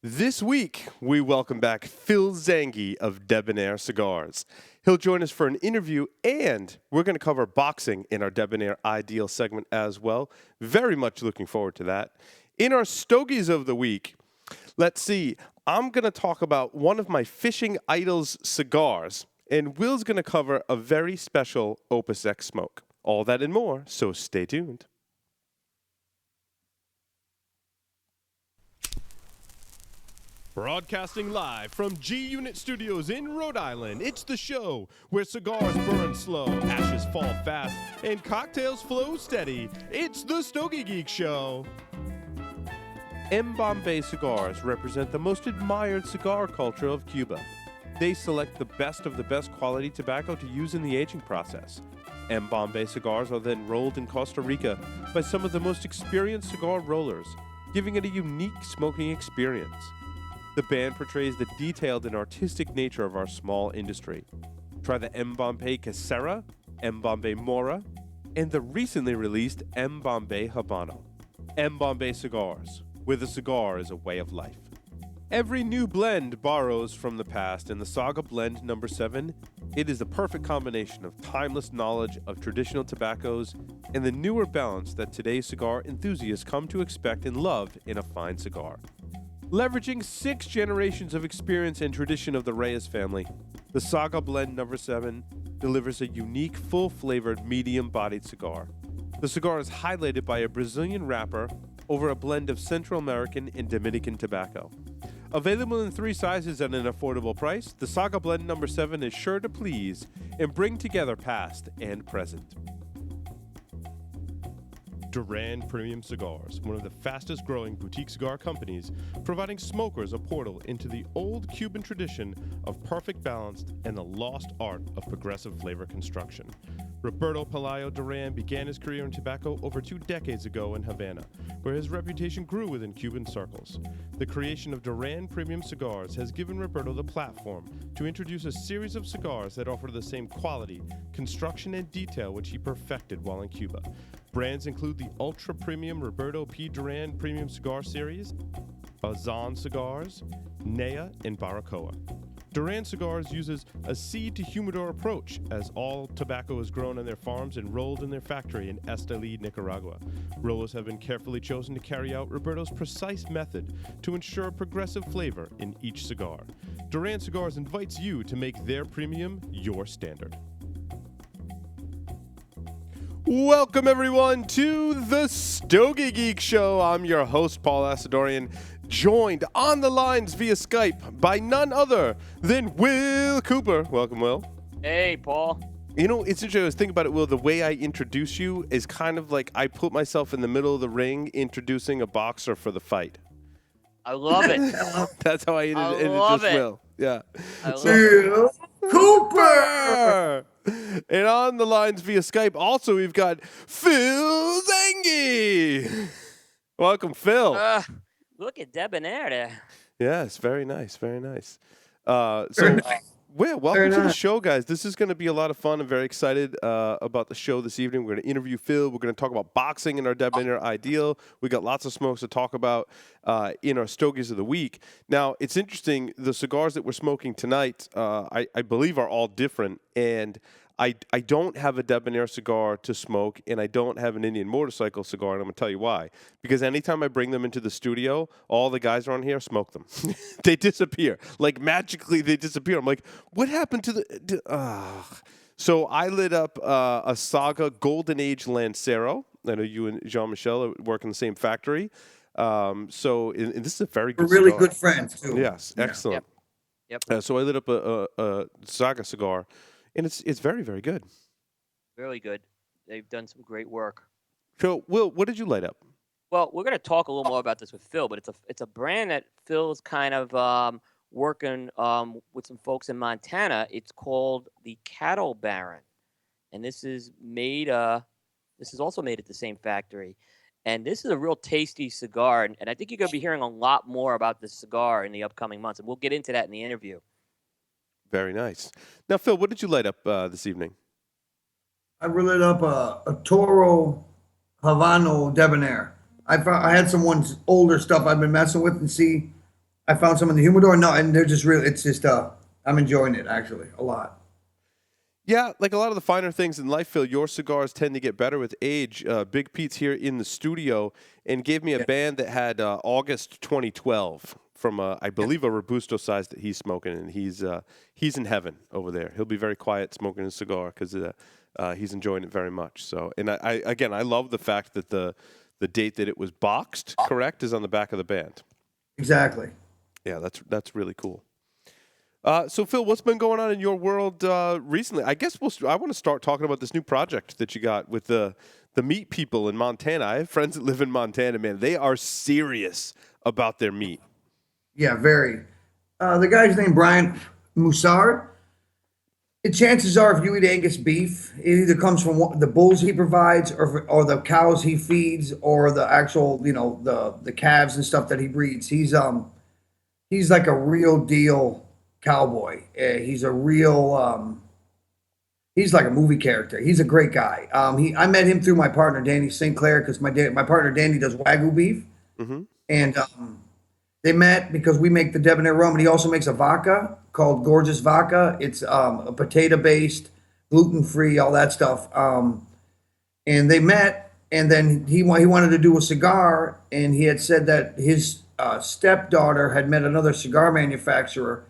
This week, we welcome back Phil Zanghi of Debonaire Cigars. He'll join us for an interview, and we're going to cover boxing in our Debonaire Ideal segment as well. Very much looking forward to that. In our Stogies of the week, let's see, I'm going to talk about one of my Fishing Idols cigars, and Will's going to cover a very special Opus X smoke. All that and more, so stay tuned. Broadcasting live from G-Unit Studios in Rhode Island, it's the show where cigars burn slow, ashes fall fast, and cocktails flow steady. It's the Stogie Geeks Show. M. Bombay cigars represent the most admired cigar culture of Cuba. They select the best of the best quality tobacco to use in the aging process. M. Bombay cigars are then rolled in Costa Rica by some of the most experienced cigar rollers, giving it a unique smoking experience. The band portrays the detailed and artistic nature of our small industry. Try the M. Bombay Casera, M. Bombay Mora, and the recently released M. Bombay Habano. M. Bombay Cigars, where the cigar is a way of life. Every new blend borrows from the past, and the Saga Blend No. 7, it is the perfect combination of timeless knowledge of traditional tobaccos and the newer balance that today's cigar enthusiasts come to expect and love in a fine cigar. Leveraging 6 generations of experience and tradition of the Reyes family, the Saga Blend No. 7 delivers a unique, full-flavored, medium-bodied cigar. The cigar is highlighted by a Brazilian wrapper over a blend of Central American and Dominican tobacco. Available in 3 sizes at an affordable price, the Saga Blend No. 7 is sure to please and bring together past and present. Duran Premium Cigars, one of the fastest growing boutique cigar companies, providing smokers a portal into the old Cuban tradition of perfect balance and the lost art of progressive flavor construction. Roberto Pelayo Duran began his career in tobacco over 2 decades ago in Havana, where his reputation grew within Cuban circles. The creation of Duran Premium Cigars has given Roberto the platform to introduce a series of cigars that offer the same quality, construction, and detail which he perfected while in Cuba. Brands include the ultra-premium Roberto P. Duran Premium Cigar Series, Azan Cigars, Nea, and Baracoa. Duran Cigars uses a seed-to-humidor approach, as all tobacco is grown on their farms and rolled in their factory in Esteli, Nicaragua. Rollers have been carefully chosen to carry out Roberto's precise method to ensure progressive flavor in each cigar. Duran Cigars invites you to make their premium your standard. Welcome, everyone, to the Stogie Geeks Show. I'm your host, Paul Asadorian, joined on the lines via Skype by none other than Will Cooper. Welcome, Will. Hey, Paul. You know, it's interesting. I was thinking about it, Will. The way I introduce you is kind of like I put myself in the middle of the ring introducing a boxer for the fight. I love it. That's how I introduce Will. Yeah. Phil Cooper! And on the lines via Skype, also, we've got Phil Zanghi. Welcome, Phil. Look at Debonaire there. Yes, very nice, very nice. Welcome to the show, guys. This is going to be a lot of fun. I'm very excited about the show this evening. We're going to interview Phil. We're going to talk about boxing in our Debonaire Ideal. We got lots of smokes to talk about in our Stogies of the Week. Now, it's interesting. The cigars that we're smoking tonight, I believe, are all different. And I don't have a Debonaire cigar to smoke, and I don't have an Indian motorcycle cigar, and I'm going to tell you why. Because anytime I bring them into the studio, all the guys around here smoke them. They disappear. Like, magically, they disappear. I'm like, what happened to the... So I lit up a Saga Golden Age Lancero. I know you and Jean-Michel work in the same factory. And this is a very good We're really cigar. good friends, too. Yes, excellent. Yep. So I lit up a Saga cigar. And it's very, very good. Really good. They've done some great work. So, Will, what did you light up? Well, we're going to talk a little more about this with Phil, but it's a brand that Phil's kind of working with some folks in Montana. It's called the Cattle Baron, and this is also made at the same factory. And this is a real tasty cigar, and I think you're going to be hearing a lot more about this cigar in the upcoming months, and we'll get into that in the interview. Very nice. Now, Phil, what did you light up this evening? I lit up a Toro Habano Debonaire. I had some older stuff I've been messing with and see I found some in the humidor. No, and they're just really. It's just I'm enjoying it actually a lot. Yeah, like a lot of the finer things in life, Phil, your cigars tend to get better with age. Big Pete's here in the studio and gave me a Yeah. band that had August 2012 from, I believe, a Robusto size that he's smoking, and he's in heaven over there. He'll be very quiet smoking his cigar because he's enjoying it very much. So, and I love the fact that the date that it was boxed, correct, is on the back of the band. Exactly. Yeah, that's really cool. So, Phil, what's been going on in your world recently? I guess I want to start talking about this new project that you got with the meat people in Montana. I have friends that live in Montana, man. They are serious about their meat. Yeah, very. The guy's named Brian Moussard. The chances are, if you eat Angus beef, it either comes from the bulls he provides, or the cows he feeds, or the actual, the calves and stuff that he breeds. He's like a real deal cowboy. He's a real he's like a movie character. He's a great guy. I met him through my partner Danny Sinclair because my partner Danny does Wagyu beef, Mm-hmm. and they met because we make the Debonaire rum, and he also makes a vodka called Gorgeous Vodka. It's a potato based, gluten free, all that stuff. And they met, and then he wanted to do a cigar, and he had said that his stepdaughter had met another cigar manufacturer.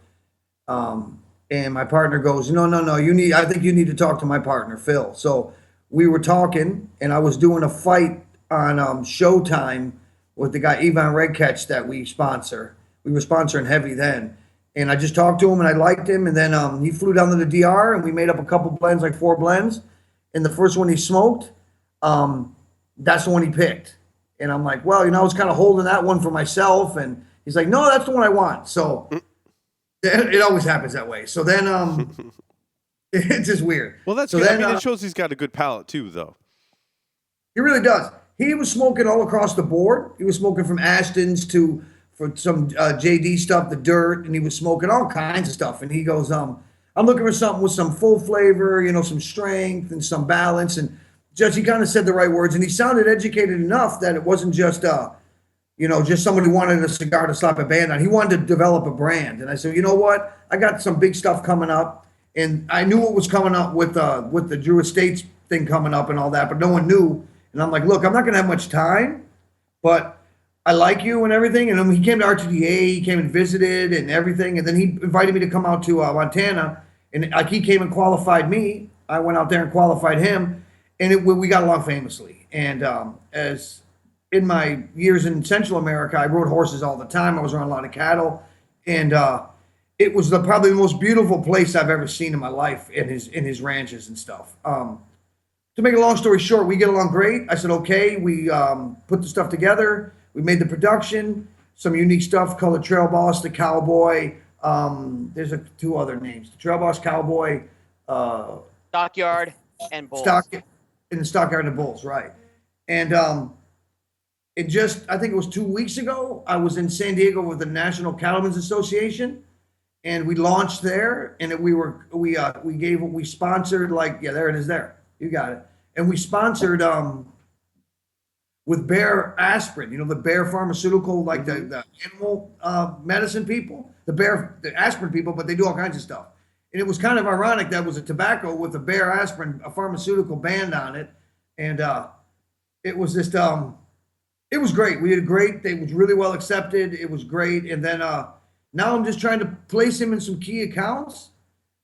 And my partner goes, no, no, no, I think you need to talk to my partner, Phil. So we were talking, and I was doing a fight on Showtime with the guy Ivan Redkach that we sponsor. We were sponsoring heavy then. And I just talked to him and I liked him. And then he flew down to the DR and we made up a couple blends, like 4 blends. And the first one he smoked, that's the one he picked. And I'm like, well, I was kind of holding that one for myself. And he's like, no, that's the one I want. So it always happens that way. So then it's just weird. Well, that's so good. then, I mean, it shows he's got a good palate too, though. He really does. He was smoking all across the board. He was smoking from Ashton's for some JD stuff, the dirt, and he was smoking all kinds of stuff. And he goes, I'm looking for something with some full flavor, some strength and some balance. And just he kind of said the right words, and he sounded educated enough that it wasn't just just somebody who wanted a cigar to slap a band on. He wanted to develop a brand. And I said, you know what? I got some big stuff coming up, and I knew what was coming up with the Drew Estates thing coming up and all that, but no one knew. And I'm like, look, I'm not going to have much time, but I like you and everything. And then he came to RTDA, he came and visited and everything. And then he invited me to come out to Montana. And like he came and qualified me. I went out there and qualified him. And we got along famously. And as in my years in Central America, I rode horses all the time. I was around a lot of cattle. And it was probably the most beautiful place I've ever seen in my life in his ranches and stuff. To make a long story short, we get along great. I said, okay. We put the stuff together. We made the production, some unique stuff called the Trail Boss, the Cowboy. There's 2 other names: the Trail Boss, Cowboy, Stockyard, and Bulls. In the Stockyard and the Bulls, right? And I think it was 2 weeks ago, I was in San Diego with the National Cattlemen's Association, and we launched there. And we sponsored, like, yeah, there it is there. You got it. And we sponsored with Bayer Aspirin, the Bayer pharmaceutical, like the animal medicine people, the aspirin people, but they do all kinds of stuff. And it was kind of ironic that was a tobacco with a Bayer Aspirin, a pharmaceutical band on it. And it was just, it was great. We did great. It was really well accepted. It was great. And then now I'm just trying to place him in some key accounts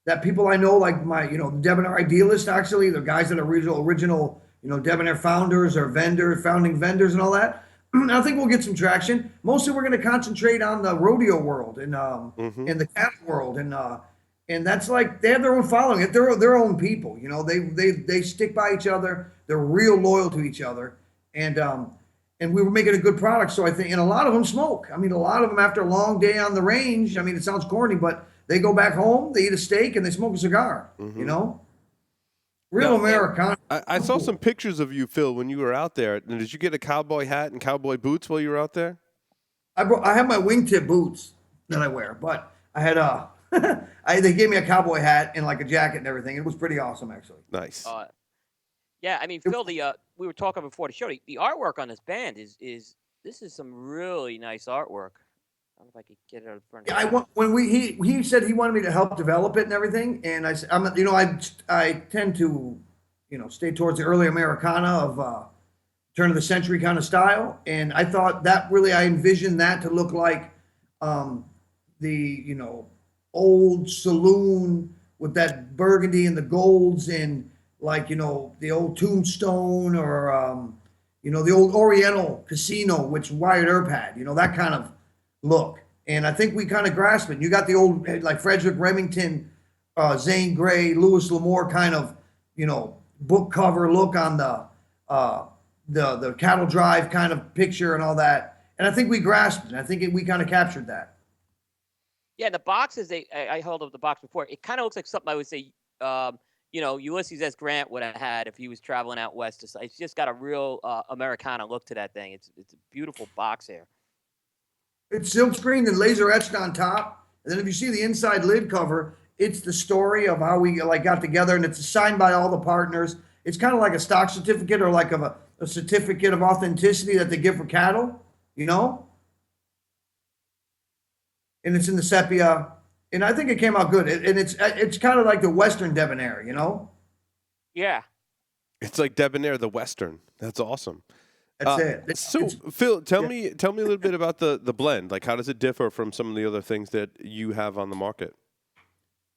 that people I know, like my, Debonaire Idealist, actually, the guys that are original, Debonaire founders or founding vendors and all that. I think we'll get some traction. Mostly we're going to concentrate on the rodeo world and the cattle world. And that's like, they have their own following. They're their own people, they stick by each other. They're real loyal to each other. And we were making a good product. So I think, and a lot of them smoke. I mean, a lot of them after a long day on the range, I mean, it sounds corny, but they go back home, they eat a steak, and they smoke a cigar, Real Americana. I saw some pictures of you, Phil, when you were out there. Did you get a cowboy hat and cowboy boots while you were out there? I have my wingtip boots that I wear, but I had they gave me a cowboy hat and like a jacket and everything. It was pretty awesome, actually. Nice. Yeah, I mean, Phil, we were talking before the show. The artwork on this band is some really nice artwork. don't know if I could get it out of front. Yeah, he said he wanted me to help develop it and everything, and I said, I tend to, stay towards the early Americana of turn of the century kind of style, and I thought that really I envisioned that to look like the old saloon with that burgundy and the golds and like the old Tombstone or the old Oriental Casino which Wyatt Earp had, that kind of look. And I think we kind of grasp it. You got the old like Frederick Remington, Zane Grey, Louis L'Amour kind of book cover look on the cattle drive kind of picture and all that. And I think we grasped it. I think we kind of captured that. Yeah, the boxes, I held up the box before. It kind of looks like something I would say, Ulysses S. Grant would have had if he was traveling out west. It's just got a real Americana look to that thing. It's a beautiful box here. It's silk screened and laser etched on top. And then if you see the inside lid cover, it's the story of how we got together, and it's signed by all the partners. It's kind of like a stock certificate or like a certificate of authenticity that they give for cattle, And it's in the sepia, and I think it came out good. And it's kind of like the Western Debonaire, Yeah. It's like Debonaire the Western. That's awesome. That's it. So, Phil, tell me a little bit about the blend. Like, how does it differ from some of the other things that you have on the market?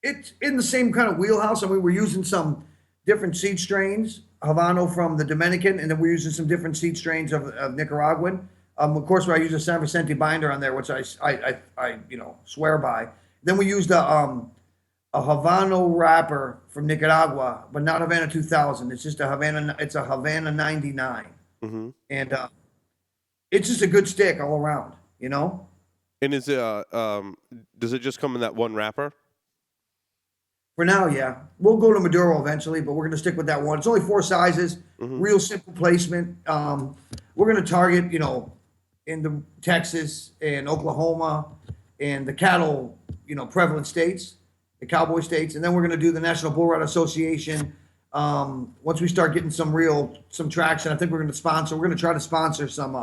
It's in the same kind of wheelhouse. I mean, we're using some different seed strains, Habano from the Dominican, and then we're using some different seed strains of Nicaraguan. Of course, I use a San Vicente binder on there, which I swear by. Then we used a Habano wrapper from Nicaragua, but not Havana 2000. It's just a Havana. It's a Havana 99. Mm-hmm. And it's just a good stick all around, And is it does it just come in that one wrapper? For now, yeah. We'll go to Maduro eventually, but we're going to stick with that one. It's only 4 sizes, real simple placement. We're going to target, in the Texas and Oklahoma and the cattle, prevalent states, the cowboy states, and then we're going to do the National Bull Rider Association. Once we start getting some traction, I think we're going to try to sponsor some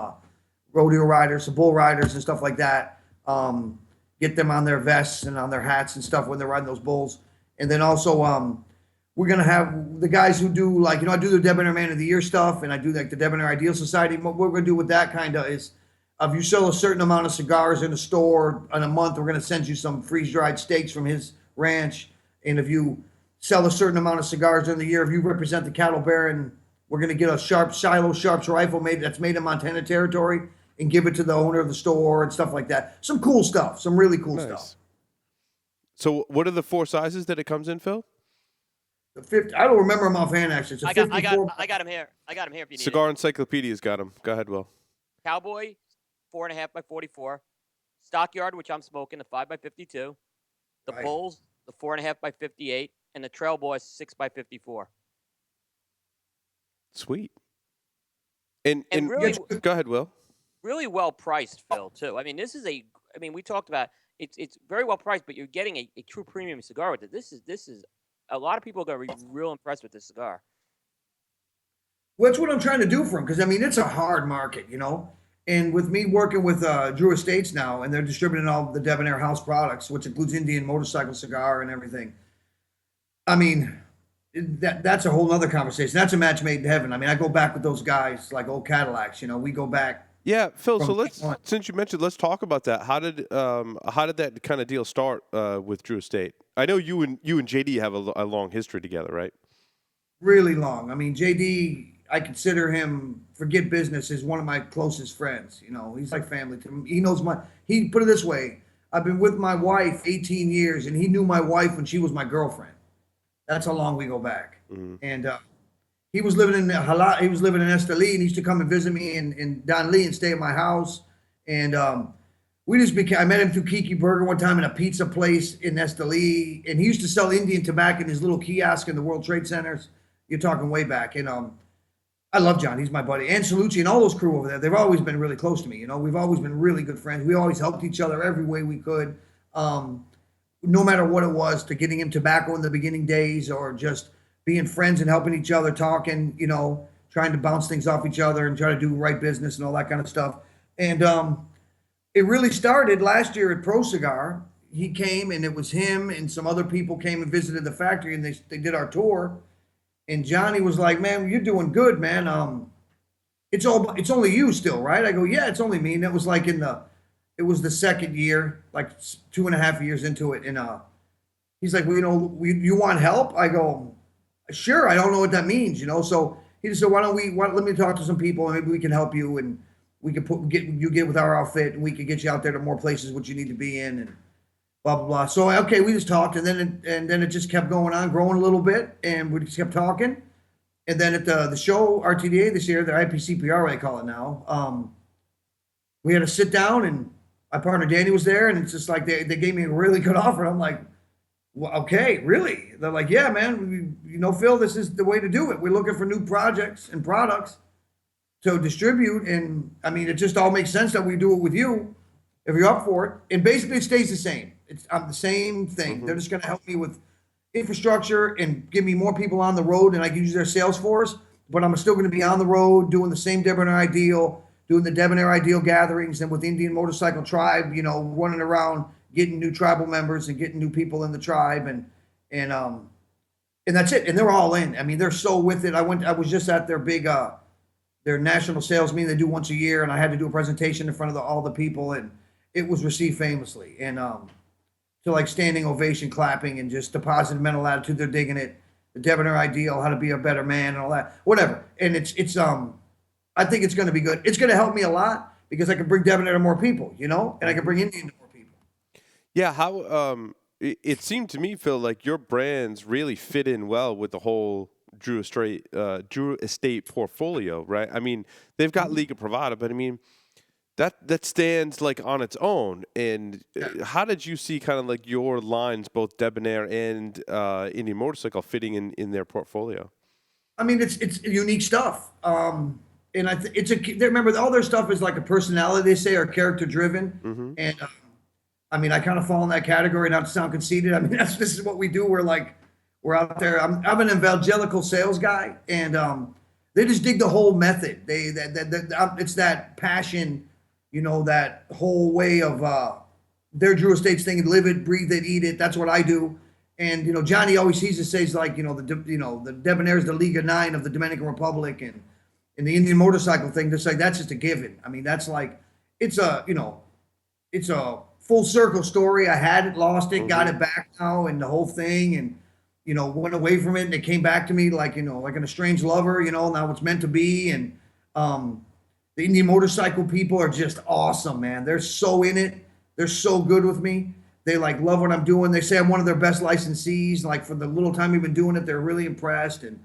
rodeo riders, some bull riders and stuff like that. Get them on their vests and on their hats and stuff when they're riding those bulls. And then also we're going to have the guys who do I do the Debonaire Man of the Year stuff, and I do like the Debonaire Ideal Society. What we're going to do with that kind of is if you sell a certain amount of cigars in a store in a month, we're going to send you some freeze-dried steaks from his ranch. And if you sell a certain amount of cigars during the year, if you represent the cattle baron, we're going to get a Shiloh Sharps rifle that's made in Montana territory and give it to the owner of the store and stuff like that. Some cool stuff, some really cool stuff. So what are the 4 sizes that it comes in, Phil? The 50, I don't remember them offhand, actually. It's a I got him here. I got him here if you need Cigar it. Encyclopedia's got them. Go ahead, Will. Cowboy, 4.5 by 44. Stockyard, which I'm smoking, the 5 by 52. The Right. Bulls, the 4.5 by 58. And the Trail Boys, 6 by 54. Sweet. And really, go ahead, Will. Really well priced, Phil, too. I mean, we talked about it's very well priced, but you're getting a true premium cigar with it. This is a lot of people are going to be real impressed with this cigar. Well, that's what I'm trying to do for them, because it's a hard market, And with me working with Drew Estates now, and they're distributing all the Debonaire House products, which includes Indian motorcycle cigar and everything. I mean, that's a whole nother conversation. That's a match made in heaven. I mean, I go back with those guys like old Cadillacs. We go back. Yeah, Phil. So since you mentioned, let's talk about that. How did that kind of deal start with Drew Estate? I know you and JD have a long history together, right? Really long. I mean, JD, I consider him, forget business, is one of my closest friends. He's like family to me. He put it this way: I've been with my wife 18 years, and he knew my wife when she was my girlfriend. That's how long we go back. Mm-hmm. And he was living in Esteli, and he used to come and visit me in Don Lee and stay at my house. And I met him through Kiki Burger one time in a pizza place in Esteli, and he used to sell Indian tobacco in his little kiosk in the World Trade Centers. You're talking way back. And I love John. He's my buddy. And Salucci and all those crew over there, they've always been really close to me. We've always been really good friends. We always helped each other every way we could. No matter what it was, to getting him tobacco in the beginning days, or just being friends and helping each other, talking, trying to bounce things off each other and try to do right business and all that kind of stuff. And it really started last year at Pro Cigar. He came, and it was him and some other people came and visited the factory, and they did our tour. And Johnny was like, "Man, you're doing good, man. It's only you still, right?" I go, "Yeah, it's only me." And it was like it was the second year, like 2.5 years into it, and he's like, "Well, you want help?" I go, "Sure." I don't know what that means, So he just said, let me talk to some people, and maybe we can help you, and we can get with our outfit, and we can get you out there to more places what you need to be in, and blah blah blah. So okay, we just talked, and then it just kept going on, growing a little bit, and we just kept talking. And then at the show RTDA this year, the IPCPR, I call it now, we had to sit down, and my partner Danny was there, and it's just like they gave me a really good offer. And I'm like, well, okay, really? They're like, yeah, man, Phil, this is the way to do it. We're looking for new projects and products to distribute, and I mean, it just all makes sense that we do it with you if you're up for it. And basically, it stays the same. I'm the same thing. Mm-hmm. They're just going to help me with infrastructure and give me more people on the road, and I can use their sales force. But I'm still going to be on the road doing the same Debonaire Ideal, doing the Debonaire Ideal gatherings, and with Indian Motorcycle Tribe, running around getting new tribal members and getting new people in the tribe, and that's it. And they're all in. I mean, they're so with it. I was just at their big their national sales meeting they do once a year, and I had to do a presentation in front of all the people, and it was received famously. And to like standing ovation, clapping, and just the positive mental attitude. They're digging it. The Debonair Ideal, how to be a better man, and all that, whatever. And it's I think it's going to be good. It's going to help me a lot because I can bring Debonair to more people, and I can bring Indian to more people. Yeah, how it seemed to me, Phil, like your brands really fit in well with the whole Drew Estate portfolio, right? I mean, they've got Liga Privada, but I mean, that stands like on its own. And how did you see kind of like your lines, both Debonair and Indian Motorcycle, fitting in their portfolio? I mean, it's unique stuff. And remember all their stuff is like a personality, they say, or character driven. Mm-hmm. And I mean, I kind of fall in that category, not to sound conceited. I mean, this is what we do. We're out there. I'm an evangelical sales guy, and they just dig the whole method. It's that passion, that whole way of their Drew Estates thing. Live it, breathe it, eat it. That's what I do. And Johnny always says like the Debonair is the Liga 9 of the Dominican Republic, and the Indian motorcycle thing. Just like that's just a given. I mean, that's like it's a full circle story. I had it, lost it, got it back now, and the whole thing, and went away from it, and it came back to me like like an estranged lover. Now it's meant to be. And the Indian motorcycle people are just awesome, man. They're so in it. They're so good with me. They like love what I'm doing. They say I'm one of their best licensees. Like for the little time we've been doing it, they're really impressed. And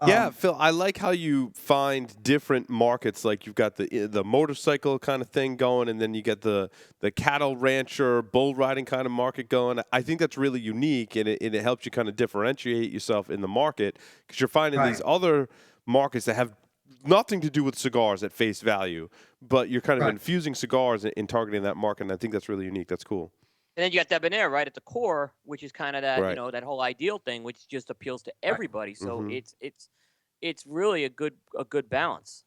yeah, Phil, I like how you find different markets. Like you've got the motorcycle kind of thing going, and then you get the cattle rancher, bull riding kind of market going. I think that's really unique, and it helps you kind of differentiate yourself in the market because you're finding these other markets that have nothing to do with cigars at face value, but you're kind of infusing cigars in targeting that market, and I think that's really unique. That's cool. And then you got Debonair right at the core, which is kind of that that whole ideal thing, which just appeals to everybody. So it's really a good balance.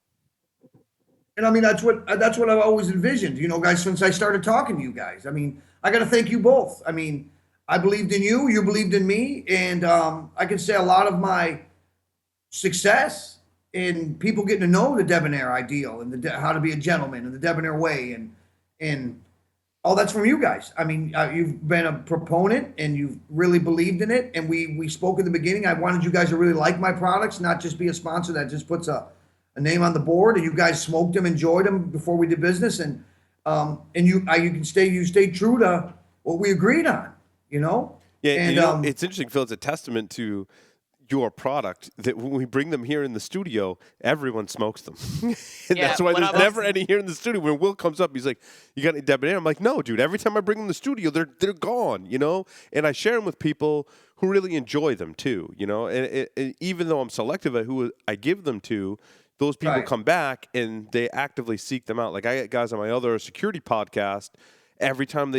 And I mean that's what I've always envisioned, guys. Since I started talking to you guys, I mean, I got to thank you both. I mean, I believed in you, you believed in me, and I can say a lot of my success in people getting to know the Debonair Ideal and how to be a gentleman and the Debonair way, and all that's from you guys. I mean, you've been a proponent and you've really believed in it. And we spoke in the beginning. I wanted you guys to really like my products, not just be a sponsor that just puts a name on the board. And you guys smoked them, enjoyed them before we did business. And you stayed true to what we agreed on, Yeah, and it's interesting, Phil. It's a testament to your product that when we bring them here in the studio, everyone smokes them. And that's why there's never any here in the studio. When Will comes up, he's like, "You got any Debonair?" I'm like, "No, dude. Every time I bring them in the studio, they're gone, And I share them with people who really enjoy them too, And even though I'm selective at who I give them to, those people come back and they actively seek them out. Like I get guys on my other security podcast. Every time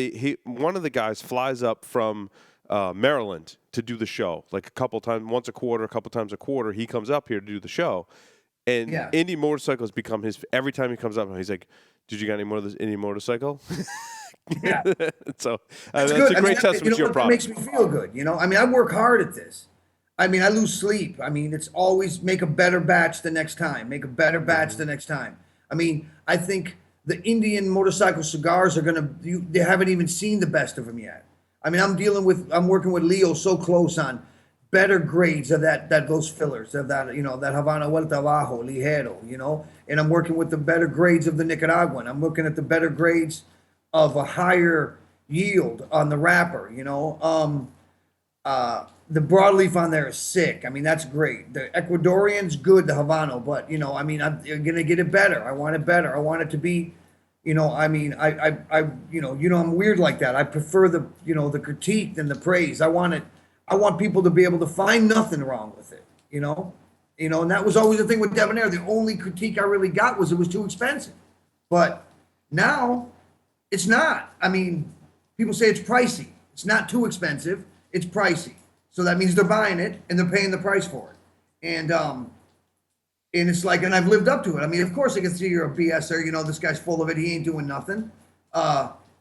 one of the guys flies up from Maryland to do the show, like a couple times, once a quarter, a couple times a quarter, he comes up here to do the show. And Indy Motorcycle has become every time he comes up, he's like, Did you got any motorcycle? Yeah. So That's that's good. a great testament to your That product. makes me feel good. I mean, I work hard at this. I mean, I lose sleep. I mean, it's always make a better batch the next time. Make a better batch the next time. I mean, I think the Indian motorcycle cigars are they haven't even seen the best of them yet. I mean, I'm working with Leo so close on better grades of those fillers of that, that Havana Vuelta Abajo, Ligero, and I'm working with the better grades of the Nicaraguan. I'm looking at the better grades of a higher yield on the wrapper. The broadleaf on there is sick. I mean, that's great. The Ecuadorian's good, the Habano, but I mean, I'm gonna get it better. I want it better. I want it to be, I mean, I'm weird like that. I prefer the critique than the praise. I want people to be able to find nothing wrong with it, and that was always the thing with Debonaire. The only critique I really got was it was too expensive. But now it's not. I mean, people say it's pricey. It's not too expensive. It's pricey. So that means they're buying it and they're paying the price for it. And it's like, and I've lived up to it. I mean, of course I can see you're a BSer, this guy's full of it. He ain't doing nothing.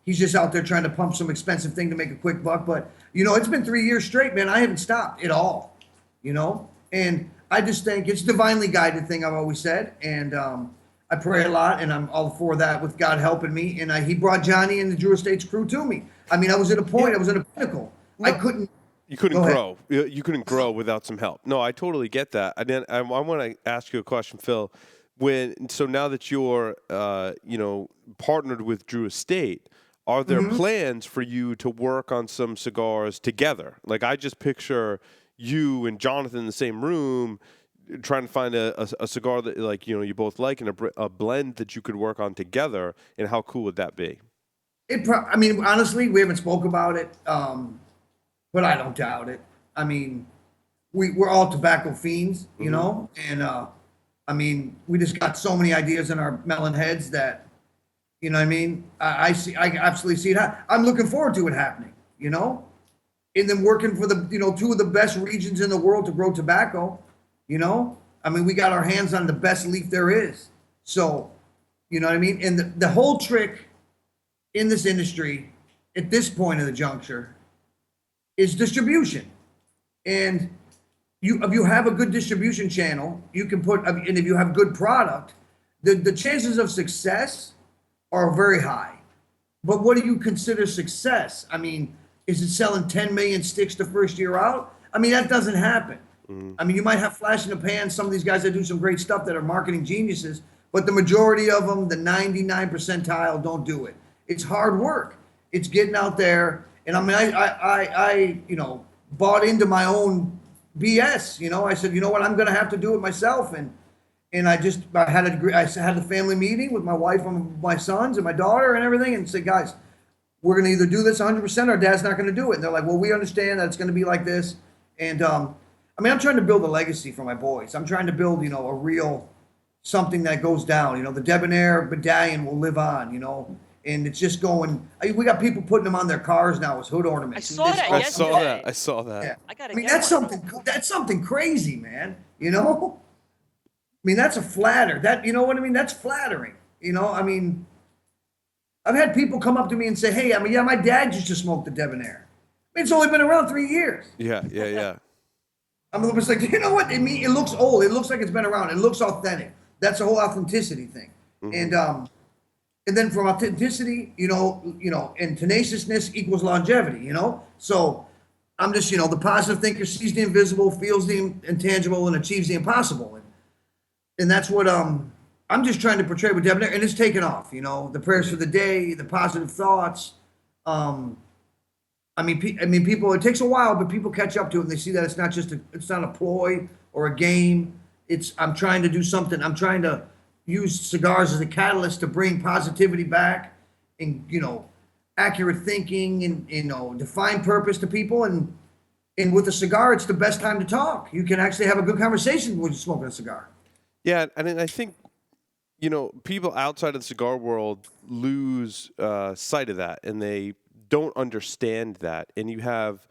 He's just out there trying to pump some expensive thing to make a quick buck. But, it's been 3 years straight, man. I haven't stopped at all, and I just think it's divinely guided thing I've always said. And I pray a lot, and I'm all for that with God helping me. And he brought Johnny and the Drew Estates crew to me. I mean, I was at a point, I was at a pinnacle. No, you couldn't grow. You couldn't grow without some help. No, I totally get that. And then I want to ask you a question, Phil. So now that you're, partnered with Drew Estate, are there plans for you to work on some cigars together? Like, I just picture you and Jonathan in the same room trying to find a cigar that, you both like, and a blend that you could work on together. And how cool would that be? I mean, honestly, we haven't spoke about it, but I don't doubt it. I mean, we're all tobacco fiends, and I mean, we just got so many ideas in our melon heads that, what I mean? I absolutely see it. I'm looking forward to it happening, and then working for the, two of the best regions in the world to grow tobacco, I mean, we got our hands on the best leaf there is. So, what I mean? And the whole trick in this industry at this point of the juncture is distribution. And if you have a good distribution channel, you can and if you have good product, the chances of success are very high. But what do you consider success? I mean, is it selling 10 million sticks the first year out? I mean, that doesn't happen. I mean, you might have flash in the pan, some of these guys that do some great stuff that are marketing geniuses, but the majority of them, the 99 percentile, don't do it. It's hard work. It's getting out there. And I mean, I bought into my own BS. I said, you know what, I'm going to have to do it myself. And I had a family meeting with my wife and my sons and my daughter and everything, and said, guys, we're going to either do this 100% or Dad's not going to do it. And they're like, well, we understand that it's going to be like this. And I mean, I'm trying to build a legacy for my boys. I'm trying to build, a real something that goes down. The Debonaire medallion will live on. And it's just going. We got people putting them on their cars now as hood ornaments. I saw that yesterday. I saw that. Yeah. I mean, that's something. That's something crazy, man. I mean, that's a flatter. You know what I mean? That's flattering. I mean, I've had people come up to me and say, "Hey, I mean, yeah, my dad used to smoke the Debonaire. I mean, it's only been around 3 years." Yeah. I'm almost like, you know what? I mean, it looks old. It looks like it's been around. It looks authentic. That's the whole authenticity thing. And then from authenticity, and tenaciousness equals longevity, So I'm just, the positive thinker sees the invisible, feels the intangible, and achieves the impossible. And that's what I'm just trying to portray with Debonaire, and it's taken off, the prayers for the day, the positive thoughts. I mean, people, it takes a while, but people catch up to it and they see that it's not a ploy or a game. I'm trying to do something. I'm trying to use cigars as a catalyst to bring positivity back and, accurate thinking and, define purpose to people. And with a cigar, it's the best time to talk. You can actually have a good conversation when you're smoking a cigar. Yeah. And I think, people outside of the cigar world lose sight of that, and they don't understand that. And you have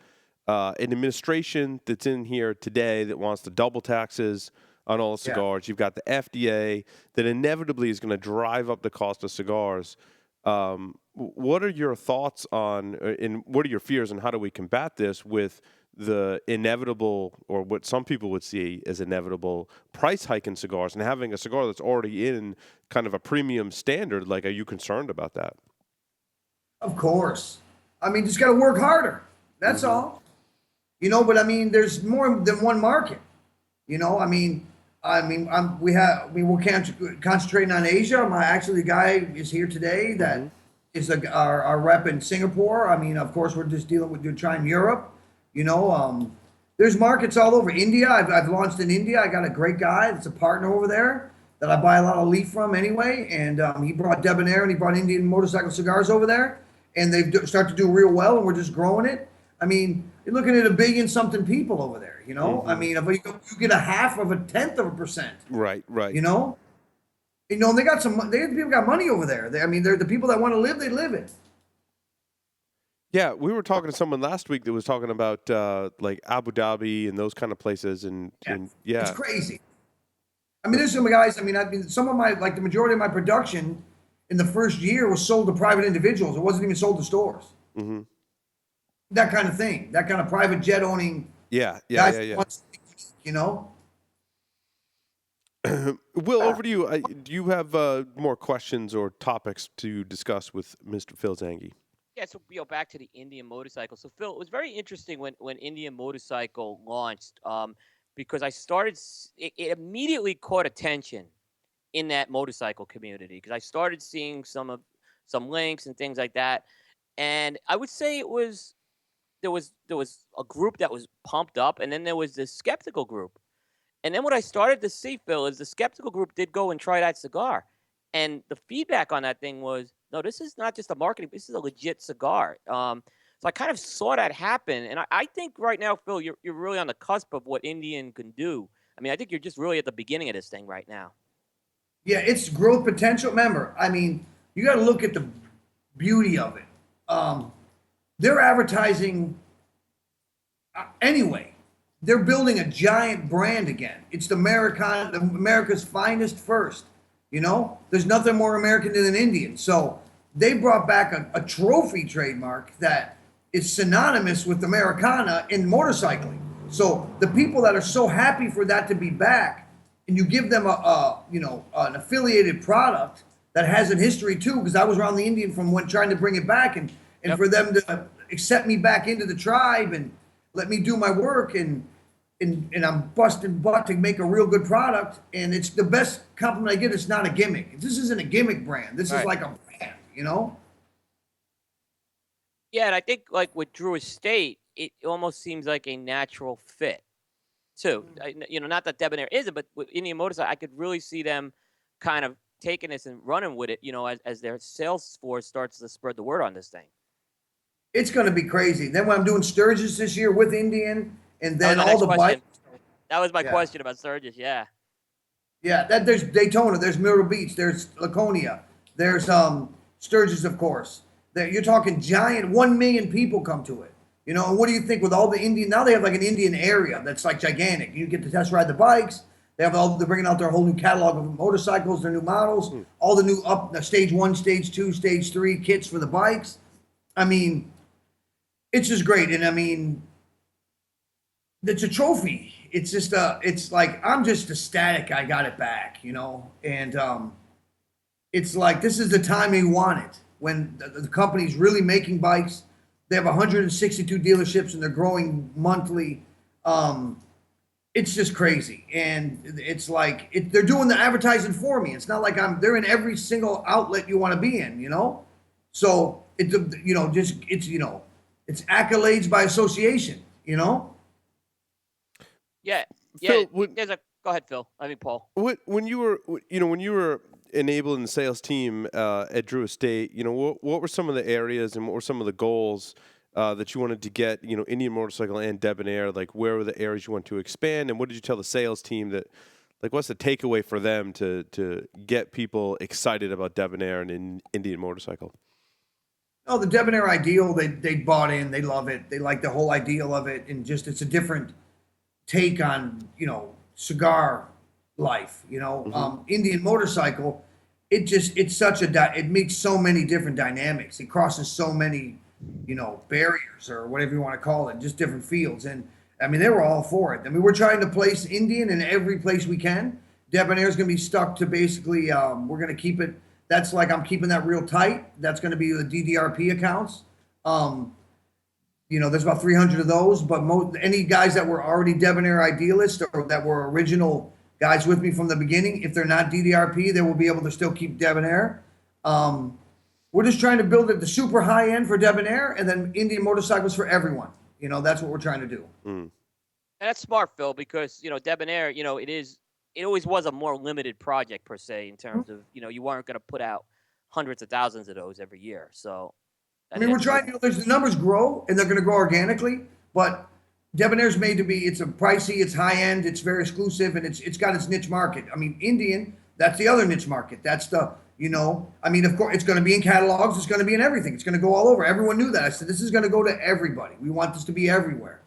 an administration that's in here today that wants to double taxes on all Yeah. cigars. You've got the FDA that inevitably is going to drive up the cost of cigars. What are your thoughts on, and what are your fears, and how do we combat this with the inevitable, or what some people would see as inevitable, price hike in cigars, and having a cigar that's already in kind of a premium standard? Like, are you concerned about that? Of course. I mean, just got to work harder. That's all. But I mean, there's more than one market. We're concentrating on Asia. Actually, the guy is here today that is our rep in Singapore. I mean, of course, we're just dealing with trying Europe. There's markets all over. India, I've launched in India. I got a great guy that's a partner over there that I buy a lot of leaf from anyway. And he brought Debonaire and he brought Indian motorcycle cigars over there. And they've started to do real well, and we're just growing it. I mean, you're looking at 1 billion something people over there, I mean, if you get 0.5%. Right. They got people got money over there. They're the people that want to live, they live it. Yeah, we were talking to someone last week that was talking about like Abu Dhabi and those kind of places, and It's crazy. I mean, there's some guys. Some of my, like the majority of my production in the first year was sold to private individuals. It wasn't even sold to stores. Mm-hmm. That kind of thing. That kind of private jet owning. Yeah. Will, over to you. Do you have more questions or topics to discuss with Mr. Phil Zanghi? Yeah, so back to the Indian motorcycle. So Phil, it was very interesting when Indian motorcycle launched, because it immediately caught attention in that motorcycle community, because I started seeing some links and things like that, and I would say there was a group that was pumped up, and then there was this skeptical group, and then what I started to see, Phil, is the skeptical group did go and try that cigar, and the feedback on that thing was, no, this is not just a marketing, this is a legit cigar. So I kind of saw that happen, and I think right now, Phil, you're really on the cusp of what Indian can do. I mean, I think you're just really at the beginning of this thing right now. Yeah, it's growth potential. Remember, you got to look at the beauty of it. They're advertising anyway. They're building a giant brand again. It's America's finest first. There's nothing more American than an Indian. So they brought back a trophy trademark that is synonymous with Americana in motorcycling. So the people that are so happy for that to be back, and you give them an affiliated product that has a history too, because I was around the Indian from when trying to bring it back, and for them to accept me back into the tribe and let me do my work, and I'm busting butt to make a real good product, and it's the best compliment I get. It's not a gimmick. This isn't a gimmick brand. This is like a brand, Yeah, and I think like with Drew Estate, it almost seems like a natural fit too. Not that Debonaire isn't, but with Indian Motorcycle, I could really see them kind of taking this and running with it, as their sales force starts to spread the word on this thing. It's going to be crazy. Then when I'm doing Sturgis this year with Indian, and then all the bikes. That was my question about Sturgis, yeah. Yeah, there's Daytona, there's Myrtle Beach, there's Laconia, there's Sturgis, of course. You're talking giant, 1 million people come to it. And what do you think with all the Indian? Now they have like an Indian area that's like gigantic. You get to test ride the bikes. They're bringing out their whole new catalog of motorcycles, their new models, all the new stage 1, stage 2, stage 3 kits for the bikes. It's just great. And it's a trophy. It's just it's like, I'm just ecstatic I got it back, and it's like, this is the time we want it, when the company's really making bikes. They have 162 dealerships and they're growing monthly. It's just crazy. And it's like, they're doing the advertising for me. It's not like they're in every single outlet you want to be in, So it's, it's accolades by association, Yeah. Phil, Go ahead, Phil. Paul. When you were enabling the sales team at Drew Estate, what were some of the areas and what were some of the goals that you wanted to get, Indian Motorcycle and Debonaire? Like, where were the areas you want to expand, and what did you tell the sales team what's the takeaway for them to get people excited about Debonaire and Indian Motorcycle? Oh, the Debonaire ideal, they bought in, they love it, they like the whole ideal of it, and just it's a different take on cigar life. Indian motorcycle, it meets so many different dynamics. It crosses so many, barriers or whatever you want to call it, just different fields. And I mean, they were all for it. I mean, we're trying to place Indian in every place we can. Debonaire is going to be stuck to basically, we're going to keep it. That's like I'm keeping that real tight. That's going to be the DDRP accounts. There's about 300 of those, but any guys that were already Debonaire idealists or that were original guys with me from the beginning, if they're not DDRP, they will be able to still keep Debonaire. We're just trying to build it the super high end for Debonaire and then Indian motorcycles for everyone. That's what we're trying to do. And that's smart, Phil, because, Debonaire, it always was a more limited project per se in terms of, you weren't going to put out hundreds of thousands of those every year. So, I mean, we're trying, the numbers grow and they're going to grow organically, but Debonaire's made to be, it's a pricey, it's high end, it's very exclusive, and it's got its niche market. I mean, Indian, that's the other niche market. That's the, I mean, of course, it's going to be in catalogs, it's going to be in everything. It's going to go all over. Everyone knew that. I said, this is going to go to everybody. We want this to be everywhere.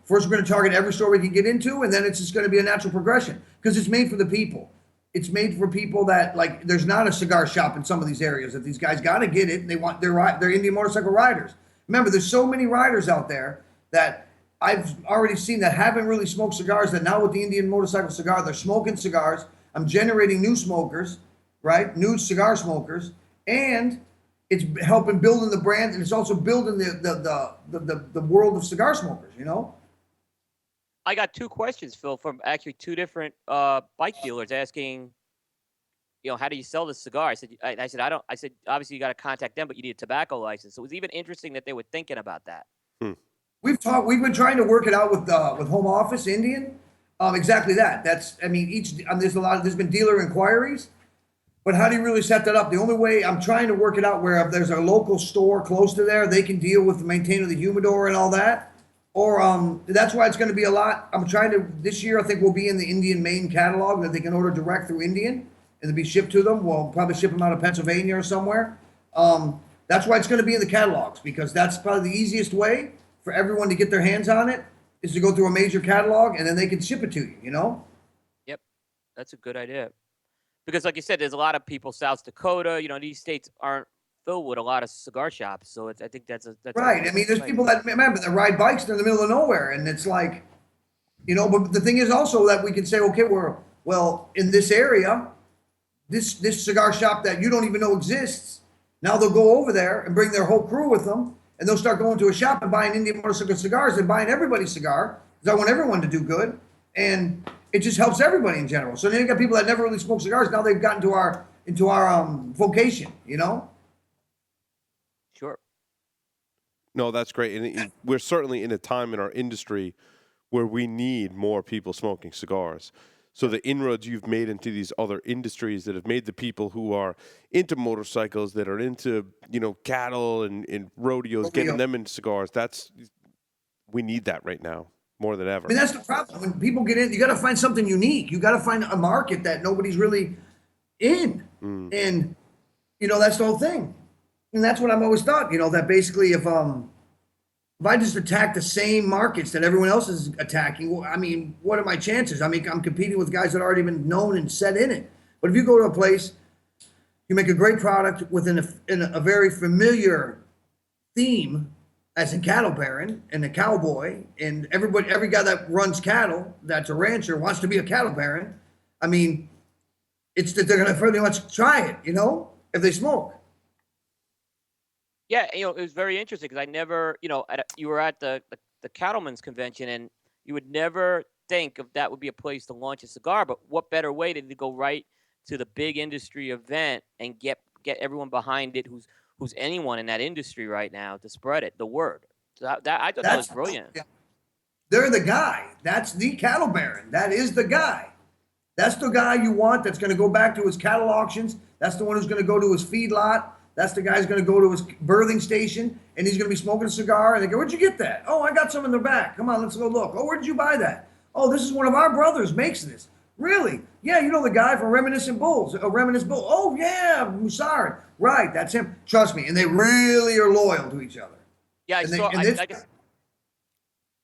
First we're going to target every store we can get into, and then it's just going to be a natural progression because it's made for the people. It's made for people that, like, there's not a cigar shop in some of these areas that these guys got to get it, and they're Indian motorcycle riders. Remember, there's so many riders out there that I've already seen that haven't really smoked cigars, that now with the Indian motorcycle cigar, they're smoking cigars. I'm generating new smokers, right? New cigar smokers, and it's helping building the brand, and it's also building the world of cigar smokers, I got two questions, Phil, from actually two different bike dealers asking, how do you sell this cigar? I said, obviously you got to contact them, but you need a tobacco license. So it was even interesting that they were thinking about that. We've been trying to work it out with Home Office Indian. Exactly that. There's been dealer inquiries, but how do you really set that up? The only way I'm trying to work it out where if there's a local store close to there, they can deal with the maintaining the humidor and all that. Or that's why it's going to be a lot. I'm trying to, this year I think we'll be in the Indian main catalog that they can order direct through Indian and they'll be shipped to them. We'll probably ship them out of Pennsylvania or somewhere. That's why it's going to be in the catalogs, because that's probably the easiest way for everyone to get their hands on it is to go through a major catalog and then they can ship it to you, Yep, that's a good idea. Because like you said, there's a lot of people, South Dakota, these states aren't filled with a lot of cigar shops. So I think that's right. I mean, there's people that, remember, that ride bikes, they're in the middle of nowhere. And it's like, but the thing is also that we can say, okay, well, in this area, this cigar shop that you don't even know exists, now they'll go over there and bring their whole crew with them. And they'll start going to a shop and buying Indian motorcycle cigars and buying everybody's cigar, because I want everyone to do good. And it just helps everybody in general. So then you got people that never really smoke cigars. Now they've gotten into our vocation, Sure. No, that's great. And we're certainly in a time in our industry where we need more people smoking cigars. So the inroads you've made into these other industries that have made the people who are into motorcycles, that are into, cattle and rodeos, getting them into cigars, we need that right now more than ever. I mean, that's the problem. When people get in, you got to find something unique. You got to find a market that nobody's really in. And, that's the whole thing. And that's what I've always thought, that basically if I just attack the same markets that everyone else is attacking, well, I mean, what are my chances? I mean, I'm competing with guys that already been known and set in it. But if you go to a place, you make a great product within a very familiar theme, as in cattle baron and a cowboy, and every guy that runs cattle, that's a rancher, wants to be a cattle baron. I mean, it's that they're going to pretty much try it, if they smoke. Yeah, it was very interesting because I never, you were at the Cattlemen's Convention, and you would never think of that would be a place to launch a cigar. But what better way than to go right to the big industry event and get everyone behind it who's anyone in that industry right now to spread it, the word. So I thought that was brilliant. Yeah. They're the guy. That's the cattle baron. That is the guy. That's the guy you want that's going to go back to his cattle auctions. That's the one who's going to go to his feedlot. That's the guy who's going to go to his birthing station, and he's going to be smoking a cigar. And they go, where'd you get that? Oh, I got some in the back. Come on, let's go look. Oh, where did you buy that? Oh, this is one of our brothers makes this. Really? Yeah, you know the guy from Reminiscent Bulls. Reminiscent Bull. Oh, yeah, Musard. Right, that's him. Trust me. And they really are loyal to each other. Yeah,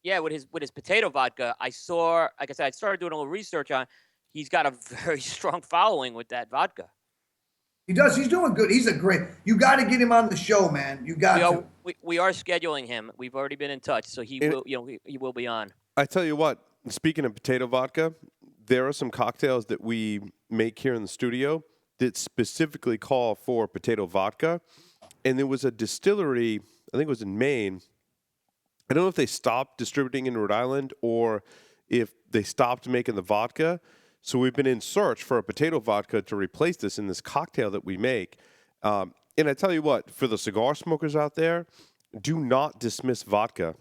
yeah, with his potato vodka, I saw, like I said, I started doing a little research on. he's got a very strong following with that vodka. He does. He's doing good. He's a great. You got to get him on the show, man. You got to. We are scheduling him. We've already been in touch, so he will be on. I tell you what. Speaking of potato vodka, there are some cocktails that we make here in the studio that specifically call for potato vodka. And there was a distillery, I think it was in Maine. I don't know if they stopped distributing in Rhode Island or if they stopped making the vodka. So we've been in search for a potato vodka to replace this in this cocktail that we make. And I tell you what, for the cigar smokers out there, do not dismiss vodka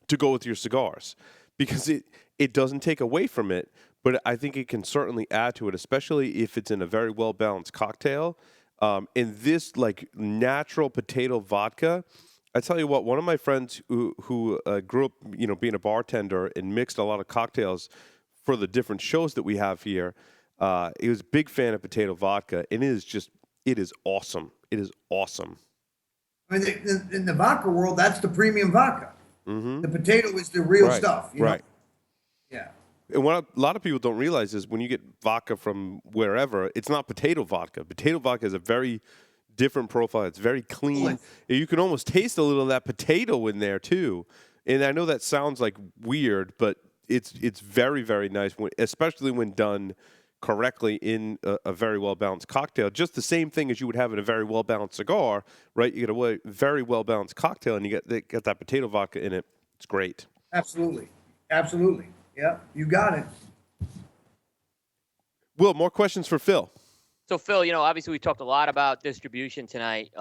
to go with your cigars because it doesn't take away from it, but I think it can certainly add to it, especially if it's in a very well-balanced cocktail. In this like natural potato vodka, I tell you what, one of my friends who grew up, being a bartender and mixed a lot of cocktails for the different shows that we have here, he was a big fan of potato vodka, and it is awesome. It is awesome. I mean, in the vodka world, that's the premium vodka. Mm-hmm. The potato is the real stuff. You know? Yeah. And what a lot of people don't realize is when you get vodka from wherever, it's not potato vodka. Potato vodka is a very different profile. It's very clean. You can almost taste a little of that potato in there too. And I know that sounds like weird, but it's very, very nice, especially when done correctly in a very well-balanced cocktail. Just the same thing as you would have in a very well-balanced cigar, right? You get a very well-balanced cocktail, and you get that potato vodka in it. It's great. Absolutely. Absolutely. Yeah, you got it. Will, more questions for Phil. So, Phil, obviously we talked a lot about distribution tonight,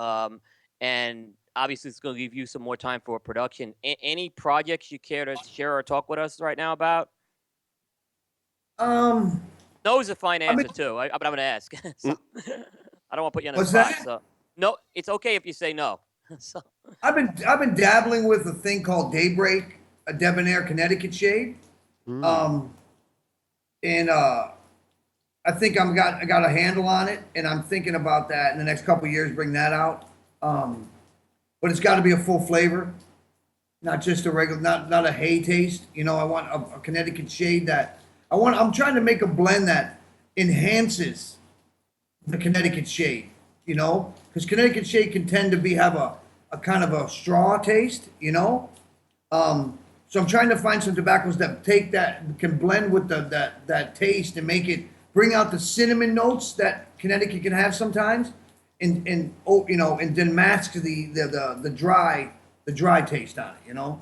and obviously it's going to give you some more time for production. Any projects you care to share or talk with us right now about? No is a fine answer, too, but I'm going to ask. So, I don't want to put you on the spot. That? So, no, it's okay if you say no. So. I've been dabbling with a thing called Daybreak, a Debonaire Connecticut shade. And I think I got a handle on it, and I'm thinking about that in the next couple of years, bring that out. But it's got to be a full flavor, not just a regular, not a hay taste. I want a Connecticut shade that I'm trying to make a blend that enhances the Connecticut shade. Because Connecticut shade can tend to have a kind of a straw taste. So I'm trying to find some tobaccos that can blend with that taste and bring out the cinnamon notes that Connecticut can have sometimes, and then mask the dry taste on it.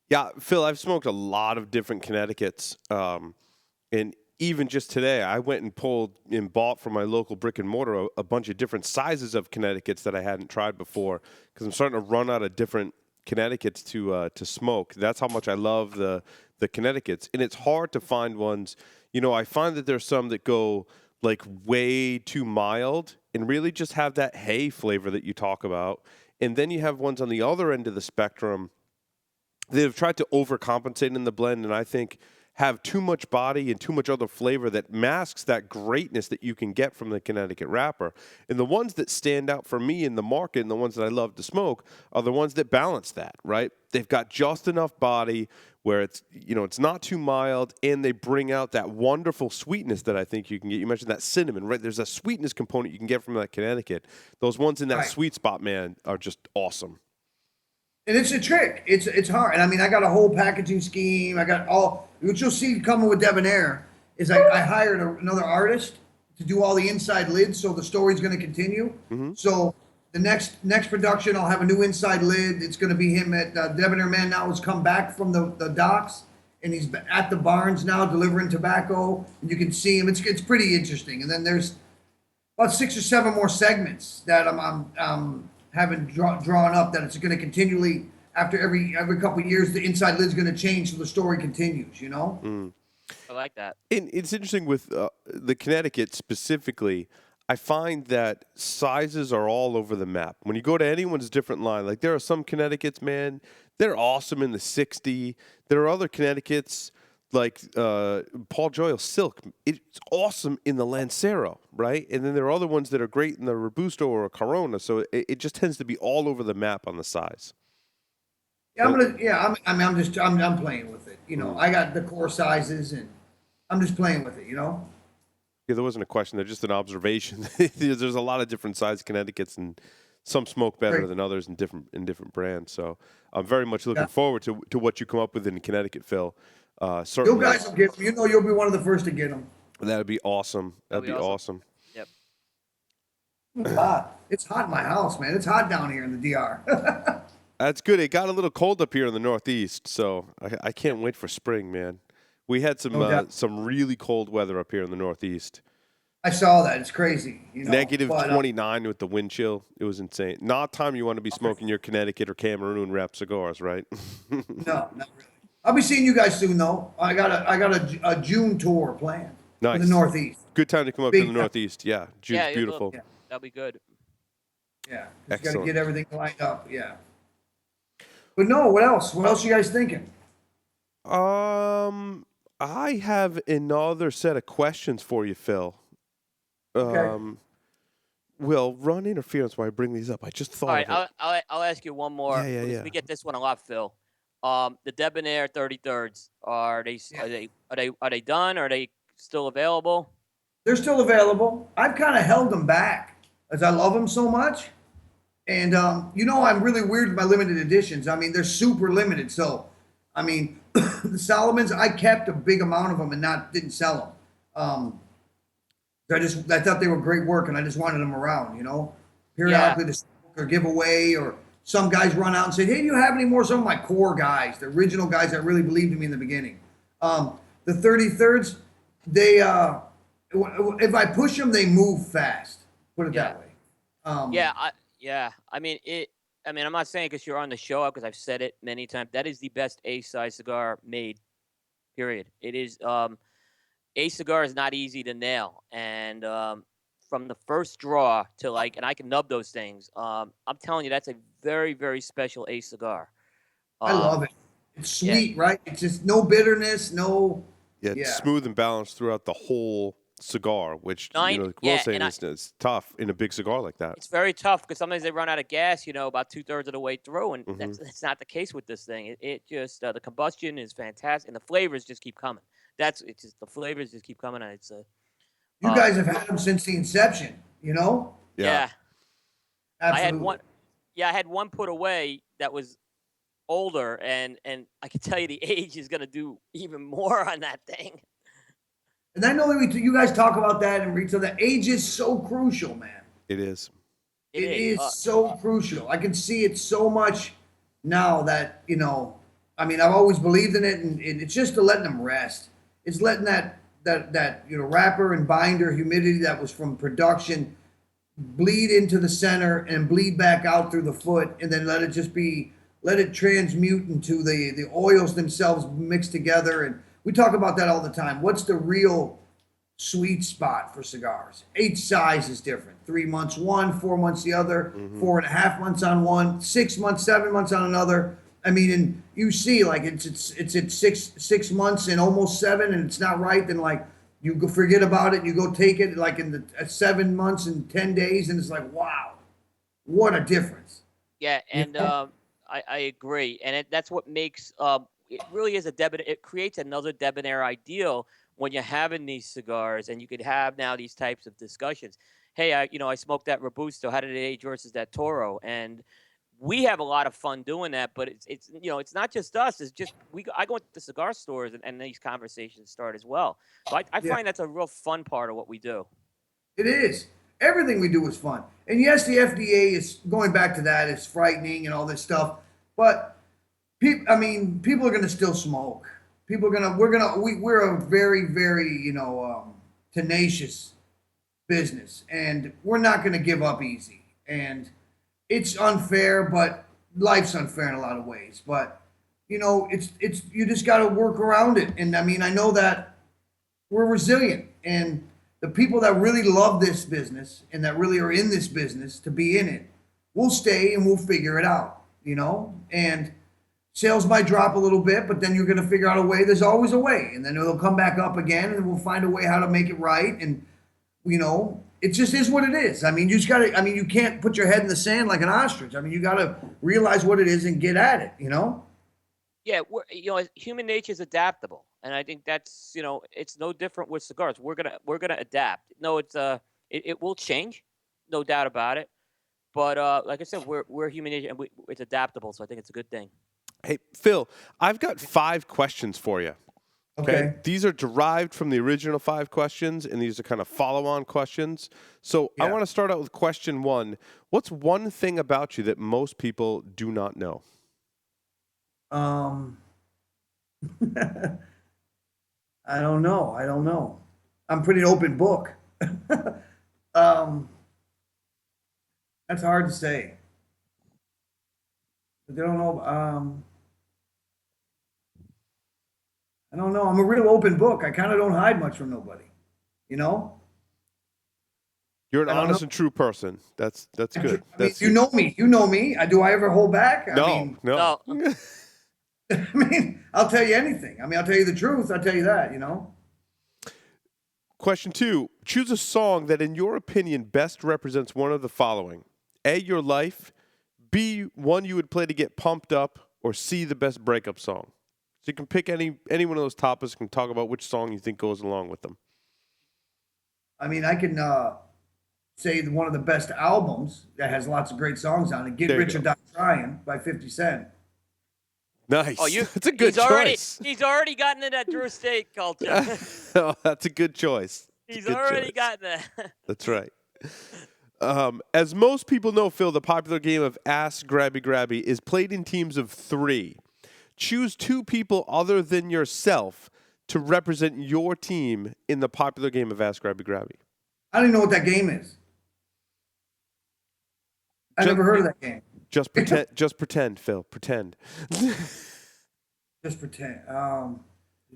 Yeah, Phil, I've smoked a lot of different Connecticut's, and even just today, I went and pulled and bought from my local brick and mortar a bunch of different sizes of Connecticut's that I hadn't tried before because I'm starting to run out of different Connecticut's to smoke. That's how much I love the Connecticut's, and it's hard to find ones. I find that there's some that go like way too mild and really just have that hay flavor that you talk about, and then you have ones on the other end of the spectrum that have tried to overcompensate in the blend, and I think have too much body and too much other flavor that masks that greatness that you can get from the Connecticut wrapper. And the ones that stand out for me in the market and the ones that I love to smoke are the ones that balance that, right? They've got just enough body where it's not too mild, and they bring out that wonderful sweetness that I think you can get. You mentioned that cinnamon, right? There's a sweetness component you can get from that Connecticut. Those ones in that sweet spot, man, are just awesome. And it's a trick. It's hard. And I mean, I got a whole packaging scheme. I got what you'll see coming with Debonaire is I hired another artist to do all the inside lids, so the story's going to continue. Mm-hmm. So the next production, I'll have a new inside lid. It's going to be him at Debonaire Man now has come back from the docks, and he's at the barns now delivering tobacco, and you can see him. It's pretty interesting. And then there's about 6 or 7 more segments that I'm having drawn up that it's going to continually, after every couple of years, the inside lid's going to change, so the story continues. I like that. And it's interesting with the Connecticut specifically. I find that sizes are all over the map. When you go to anyone's different line, like there are some Connecticut's, man, they're awesome in the 60. There are other Connecticut's like Paul Joyal Silk. It's awesome in the Lancero, right? And then there are other ones that are great in the Robusto or a Corona. So it just tends to be all over the map on the size. Yeah, I'm playing with it. I got the core sizes, and I'm just playing with it, you know. Yeah, there wasn't a question. There's just an observation. There's a lot of different size Connecticut's, and some smoke better Great. than others in different brands. So I'm very much looking Yeah. forward to what you come up with in Connecticut, Phil. You Certainly, guys will get them. You know, you'll be one of the first to get them. that'd be awesome. That'd That'd be be awesome. awesome. Yep. It's hot. It's hot in my house, man. It's hot down here in the DR. That's good. It got a little cold up here in the Northeast, so I can't wait for spring, man. We had No doubt. some really cold weather up here in the Northeast. I saw that. It's crazy. You know, Negative but, 29 with the wind chill. It was insane. Not time you want to be smoking your Connecticut or Cameroon wrap cigars, right? No, not really. I'll be seeing you guys soon, though. I got a June tour planned Nice. in the Northeast. Good time to come up Big to the time. Northeast. Yeah, June's Yeah, beautiful. Yeah. That'd be good. Yeah, just got to Excellent. get everything lined up. Yeah. But no, what else? What else you guys thinking? I have another set of questions for you, Phil. Okay. Will run interference while I bring these up. I just thought All right, of it. I'll ask you one more. Yeah, because yeah. We get this one a lot, Phil. The Debonaire 33rds, are they done? Are they still available? They're still available. I've kind of held them back as I love them so much. And, you know, I'm really weird with my limited editions. I mean, they're super limited. So, I mean, the Solomons, I kept a big amount of them and didn't sell them. I thought they were great work, and I just wanted them around, you know. Periodically to smoke or give away, or some guys run out and say, "Hey, do you have any more?" Some of my core guys, the original guys that really believed in me in the beginning. The 33rds, they if I push them, they move fast. Put it that way. I mean, I'm not saying because you're on the show, because I've said it many times. That is the best A-size cigar made. Period. It is. A cigar is not easy to nail, and from the first draw to and I can nub those things. I'm telling you, that's a very, very special A cigar. I love it. It's sweet, right? It's just no bitterness, no. Yeah, it's smooth and balanced throughout the whole cigar, which Will saying is tough in a big cigar like that. It's very tough because sometimes they run out of gas, about 2/3 of the way through, and that's not the case with this thing. It just the combustion is fantastic, and the flavors just keep coming. It's just the flavors just keep coming, and it's You guys have had them since the inception, you know? Yeah. Absolutely. I had one put away that was older, and I can tell you the age is going to do even more on that thing. And I know that you guys talk about that and retail. That age is so crucial, man. It is. It is so crucial. I can see it so much now that, I've always believed in it, and it's just letting them rest. It's letting that wrapper and binder humidity that was from production bleed into the center and bleed back out through the foot, and then let it transmute into the oils themselves mixed together. And we talk about that all the time. What's the real sweet spot for cigars? Each size is different. 3 months one, 4 months the other, 4.5 months on one, 6 months, 7 months on another. And you see, it's at 6 months and almost 7, and it's not right. Then you go forget about it. And you go take it at 7 months and 10 days, and it's like, wow, what a difference. Yeah, and I agree, and that's what makes it really is it creates another debonair ideal when you're having these cigars, and you could have now these types of discussions. Hey, I smoked that Robusto. How did it age versus that Toro? And we have a lot of fun doing that, but it's not just us. It's just I go into the cigar stores, and these conversations start as well. So I find that's a real fun part of what we do. It is. Everything we do is fun. And yes, the FDA is going back to that. It's frightening and all this stuff. But people are going to still smoke. We're a very, very, tenacious business, and we're not going to give up easy. And it's unfair, but life's unfair in a lot of ways. But, it's you just got to work around it. And I know that we're resilient, and the people that really love this business and that really are in this business to be in it, we'll stay and we'll figure it out, and sales might drop a little bit, but then you're going to figure out a way. There's always a way, and then it'll come back up again, and we'll find a way how to make it right. And, it just is what it is. You just got to, you can't put your head in the sand like an ostrich. You got to realize what it is and get at it, Yeah, human nature is adaptable, And I think that's, it's no different with cigars. We're gonna adapt. No, it will change, no doubt about it. But like I said, we're human nature, and it's adaptable. So I think it's a good thing. Hey, Phil, I've got 5 questions for you. Okay. These are derived from the original 5 questions, and these are kind of follow-on questions. So I want to start out with question 1. What's one thing about you that most people do not know? I don't know. I'm pretty open book. That's hard to say. But they don't know. I don't know. I'm a real open book. I kind of don't hide much from nobody. You know? You're an honest and true person. That's good. I mean, you know me. You know me. Do I ever hold back? No. I mean, I'll tell you anything. I mean, I'll tell you the truth. I'll tell you that, Question 2. Choose a song that, in your opinion, best represents one of the following. A, your life. B, one you would play to get pumped up. Or C, the best breakup song. So you can pick any one of those topics and talk about which song you think goes along with them. I mean, I can say one of the best albums that has lots of great songs on it, Get Rich or Die Trying by 50 Cent. Nice. Oh, that's a good choice. He's already gotten into that Drew Estate culture. Oh, that's a good choice. He's already gotten that. That's right. As most people know, Phil, the popular game of Ask Grabby Grabby is played in teams of 3. Choose 2 people other than yourself to represent your team in the popular game of Ask Grabby Grabby. I don't even know what that game is. I never heard of that game. Just pretend. Just pretend, Phil. Pretend. Just pretend.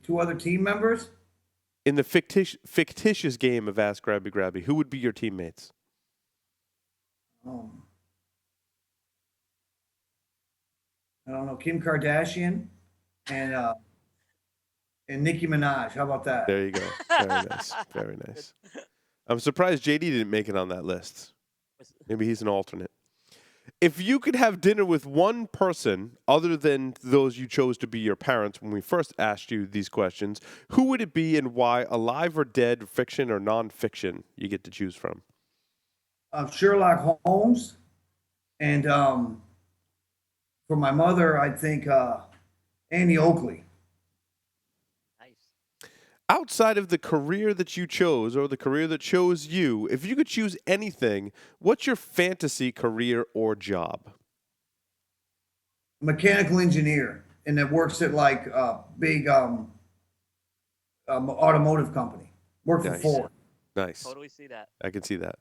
2 other team members? In the fictitious game of Ask Grabby Grabby, who would be your teammates? I don't know. Kim Kardashian and Nicki Minaj. How about that? There you go. Very nice. Very nice. I'm surprised JD didn't make it on that list. Maybe he's an alternate. If you could have dinner with one person other than those you chose to be your parents when we first asked you these questions, who would it be and why? Alive or dead, fiction or nonfiction, you get to choose from? Sherlock Holmes. And for my mother, I think Annie Oakley. Outside of the career that you chose or the career that chose you, if you could choose anything, what's your fantasy career or job? Mechanical engineer, and that works at like a big automotive company. Worked for Ford. Nice. Totally see that. I can see that.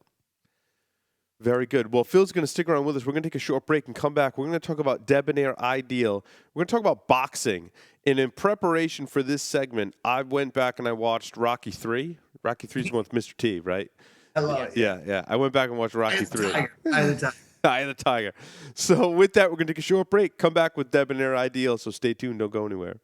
Very good. Well, Phil's going to stick around with us. We're going to take a short break and come back. We're going to talk about Debonaire Ideal. We're going to talk about boxing. And in preparation for this segment, I went back and I watched Rocky 3. Rocky 3 is the one with Mr. T, right? I love it. Yeah. I went back and watched Rocky 3. Eye of the Tiger. Eye of the Tiger. So with that, we're going to take a short break. Come back with Debonaire Ideal. So stay tuned. Don't go anywhere.